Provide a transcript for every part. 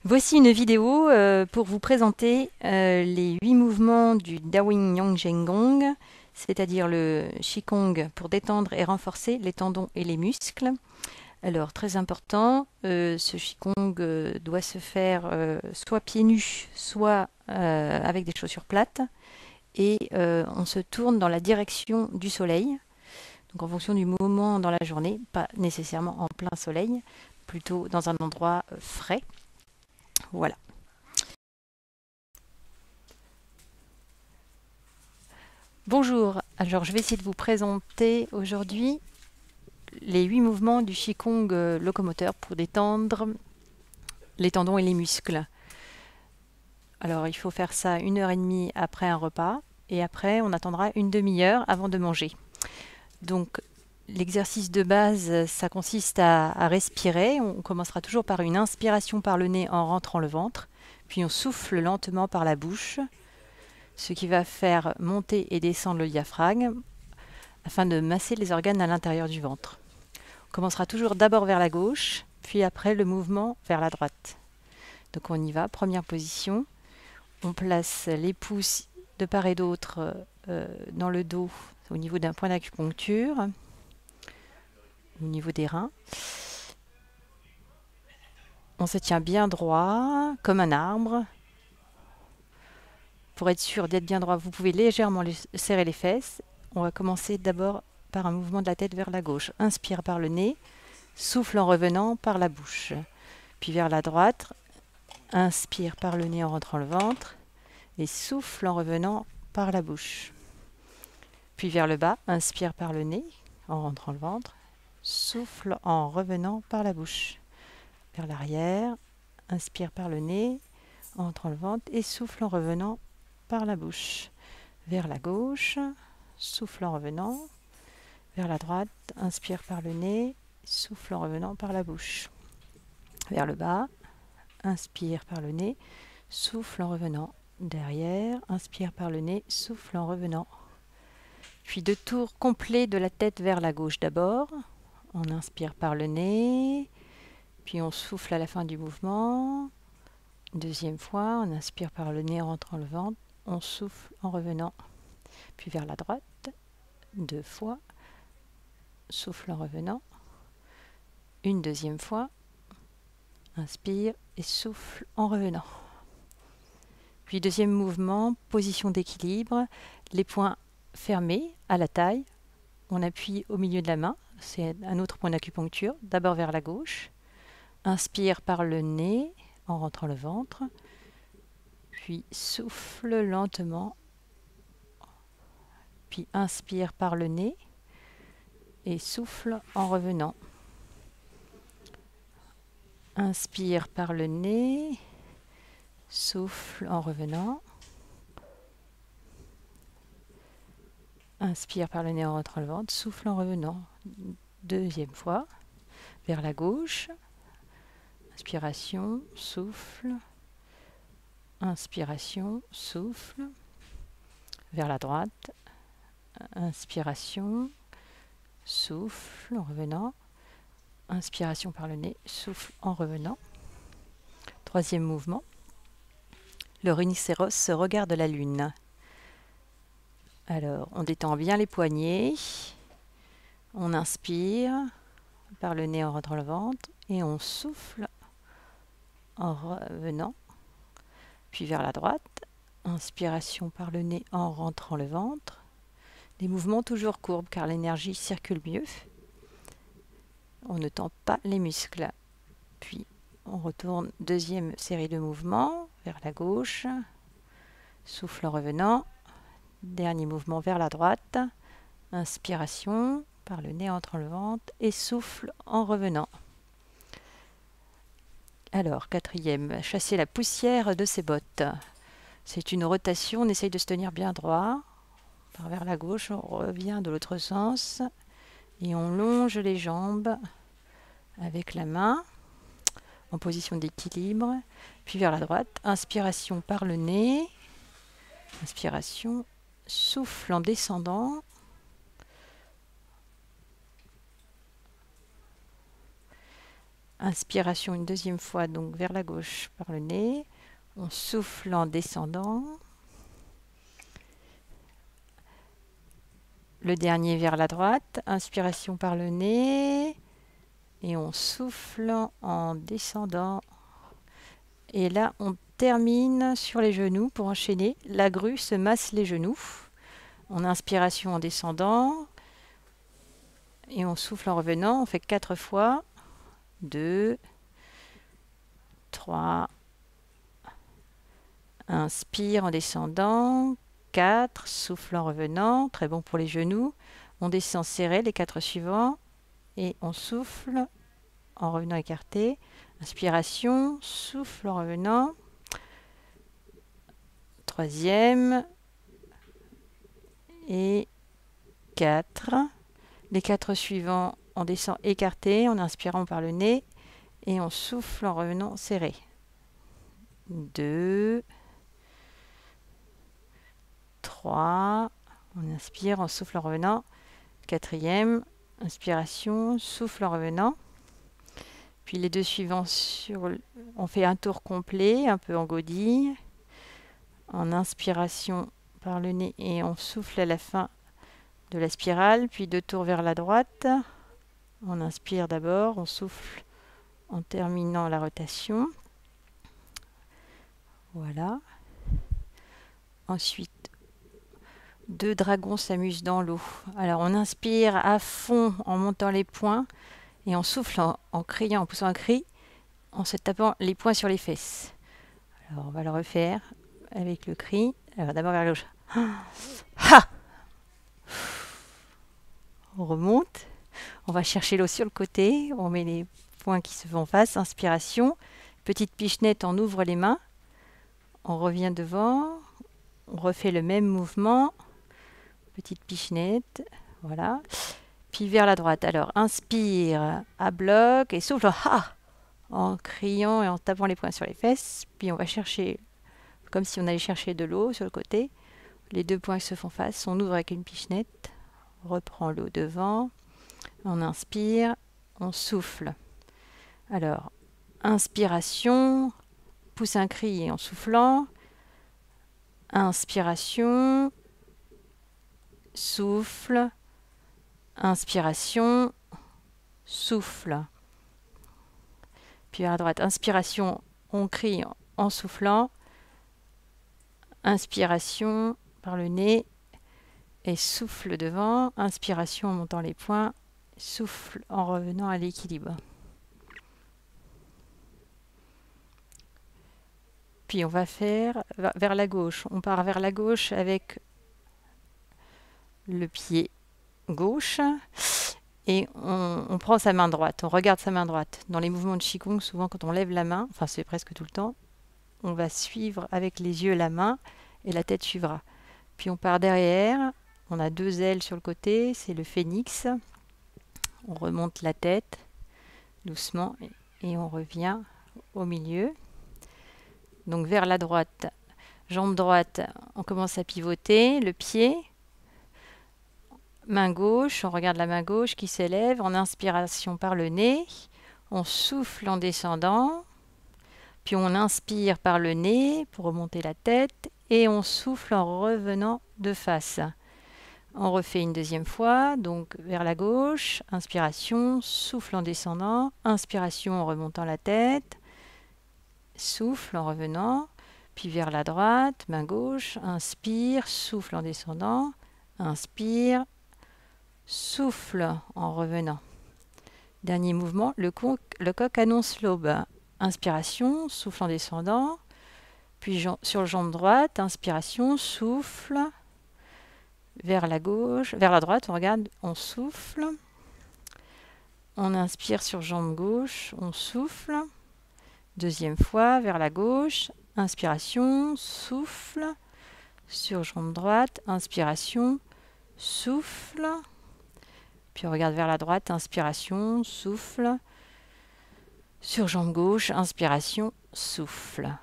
Voici une vidéo pour vous présenter les 8 mouvements du Dawing Yang Zhen Gong, c'est-à-dire le Qigong pour détendre et renforcer les tendons et les muscles. Alors, très important, ce Qigong doit se faire soit pieds nus, soit avec des chaussures plates, et on se tourne dans la direction du soleil, donc en fonction du moment dans la journée, pas nécessairement en plein soleil, plutôt dans un endroit frais. Voilà. Bonjour, alors je vais essayer de vous présenter aujourd'hui les 8 mouvements du Qigong locomoteur pour détendre les tendons et les muscles. Alors il faut faire ça 1h30 après un repas et après on attendra une demi-heure avant de manger. Donc l'exercice de base, ça consiste à respirer. On commencera toujours par une inspiration par le nez en rentrant le ventre, puis on souffle lentement par la bouche, ce qui va faire monter et descendre le diaphragme afin de masser les organes à l'intérieur du ventre. On commencera toujours d'abord vers la gauche, puis après le mouvement vers la droite. Donc on y va, première position. On place les pouces de part et d'autre dans le dos au niveau d'un point d'acupuncture, au niveau des reins. On se tient bien droit, comme un arbre. Pour être sûr d'être bien droit, vous pouvez légèrement serrer les fesses. On va commencer d'abord par un mouvement de la tête vers la gauche. Inspire par le nez, souffle en revenant par la bouche. Puis vers la droite, inspire par le nez en rentrant le ventre et souffle en revenant par la bouche. Puis vers le bas, inspire par le nez en rentrant le ventre, souffle en revenant par la bouche. Vers l'arrière, inspire par le nez en rentrant le ventre et souffle en revenant par la bouche. Vers la gauche, souffle en revenant. Vers la droite, inspire par le nez, souffle en revenant par la bouche. Vers le bas, inspire par le nez, souffle en revenant. Derrière, inspire par le nez, souffle en revenant. Puis 2 tours complets de la tête vers la gauche d'abord. On inspire par le nez, puis on souffle à la fin du mouvement. Deuxième fois, on inspire par le nez en rentrant le ventre, on souffle en revenant. Puis vers la droite, 2 fois, souffle en revenant. Une deuxième fois, inspire et souffle en revenant. Puis deuxième mouvement, position d'équilibre, les poings fermés à la taille. On appuie au milieu de la main, c'est un autre point d'acupuncture, d'abord vers la gauche. Inspire par le nez en rentrant le ventre, puis souffle lentement, puis inspire par le nez et souffle en revenant. Inspire par le nez, souffle en revenant. Inspire par le nez en rentrant le ventre, souffle en revenant. Deuxième fois, vers la gauche. Inspiration, souffle. Inspiration, souffle. Vers la droite. Inspiration, souffle en revenant. Inspiration par le nez, souffle en revenant. Troisième mouvement. Le rhinocéros se regarde la lune. Alors, on détend bien les poignets. On inspire par le nez en rentrant le ventre et on souffle en revenant. Puis vers la droite. Inspiration par le nez en rentrant le ventre. Des mouvements toujours courbes car l'énergie circule mieux. On ne tend pas les muscles. Puis on retourne, deuxième série de mouvements vers la gauche. Souffle en revenant. Dernier mouvement vers la droite. Inspiration par le nez entre le ventre et souffle en revenant. Alors, quatrième, chasser la poussière de ses bottes. C'est une rotation, on essaye de se tenir bien droit. On part vers la gauche, on revient de l'autre sens et on longe les jambes avec la main en position d'équilibre. Puis vers la droite, inspiration par le nez. Inspiration, souffle en descendant. Inspiration une deuxième fois, donc vers la gauche par le nez. On souffle en descendant. Le dernier vers la droite. Inspiration par le nez. Et on souffle en descendant. Et là, on termine sur les genoux pour enchaîner. La grue se masse les genoux. En inspiration en descendant. Et on souffle en revenant. On fait 4 fois. 2, 3. Inspire en descendant. 4. Souffle en revenant. Très bon pour les genoux. On descend serré les 4 suivants. Et on souffle en revenant écarté. Inspiration. Souffle en revenant. Troisième. Et 4. Les 4 suivants, on descend écarté en inspirant par le nez et on souffle en revenant serré. 2, 3, on inspire, on souffle en revenant. Quatrième, inspiration, souffle en revenant. Puis les deux suivants, on fait un tour complet, un peu en godille. En inspiration par le nez et on souffle à la fin de la spirale, puis 2 tours vers la droite. On inspire d'abord, on souffle en terminant la rotation. Voilà. Ensuite, 2 dragons s'amusent dans l'eau. Alors on inspire à fond en montant les poings et on souffle en criant, en poussant un cri, en se tapant les poings sur les fesses. Alors on va le refaire avec le cri. Alors d'abord vers la gauche. Ha! On remonte. On va chercher l'eau sur le côté. On met les poings qui se font face. Inspiration. Petite pichenette, on ouvre les mains. On revient devant. On refait le même mouvement. Petite pichenette. Voilà. Puis vers la droite. Alors, inspire à bloc et souffle. Ha! En criant et en tapant les poings sur les fesses. Puis on va chercher, comme si on allait chercher de l'eau sur le côté. Les 2 poings se font face. On ouvre avec une pichenette. On reprend l'eau devant. On inspire, on souffle. Alors, inspiration, pousse un cri en soufflant. Inspiration, souffle. Inspiration, souffle. Puis à droite, inspiration, on crie en soufflant. Inspiration par le nez et souffle devant. Inspiration en montant les poings. Souffle en revenant à l'équilibre. Puis on va faire vers la gauche. On part vers la gauche avec le pied gauche et on prend sa main droite. On regarde sa main droite. Dans les mouvements de Qigong, souvent quand on lève la main, enfin c'est presque tout le temps, on va suivre avec les yeux la main et la tête suivra. Puis on part derrière. On a 2 ailes sur le côté. C'est le phénix. On remonte la tête doucement et on revient au milieu. Donc vers la droite, jambe droite, on commence à pivoter, le pied, main gauche, on regarde la main gauche qui s'élève en inspiration par le nez, on souffle en descendant, puis on inspire par le nez pour remonter la tête et on souffle en revenant de face. On refait une deuxième fois, donc vers la gauche, inspiration, souffle en descendant, inspiration en remontant la tête, souffle en revenant, puis vers la droite, main gauche, inspire, souffle en descendant, inspire, souffle en revenant. Dernier mouvement, le coq annonce l'aube. Inspiration, souffle en descendant, puis sur la jambe droite, inspiration, souffle, vers la gauche, vers la droite, on regarde, on souffle, on inspire sur jambe gauche, on souffle, deuxième fois, vers la gauche, inspiration, souffle, sur jambe droite, inspiration, souffle, puis on regarde vers la droite, inspiration, souffle, sur jambe gauche, inspiration, souffle.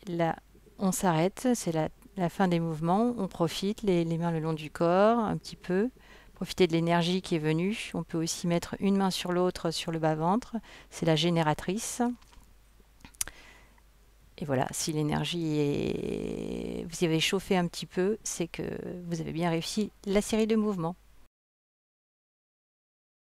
Là, on s'arrête, c'est la fin des mouvements, on profite, les mains le long du corps, un petit peu, profiter de l'énergie qui est venue. On peut aussi mettre une main sur l'autre sur le bas-ventre. C'est la génératrice. Et voilà, si l'énergie est... vous y avez chauffé un petit peu, c'est que vous avez bien réussi la série de mouvements.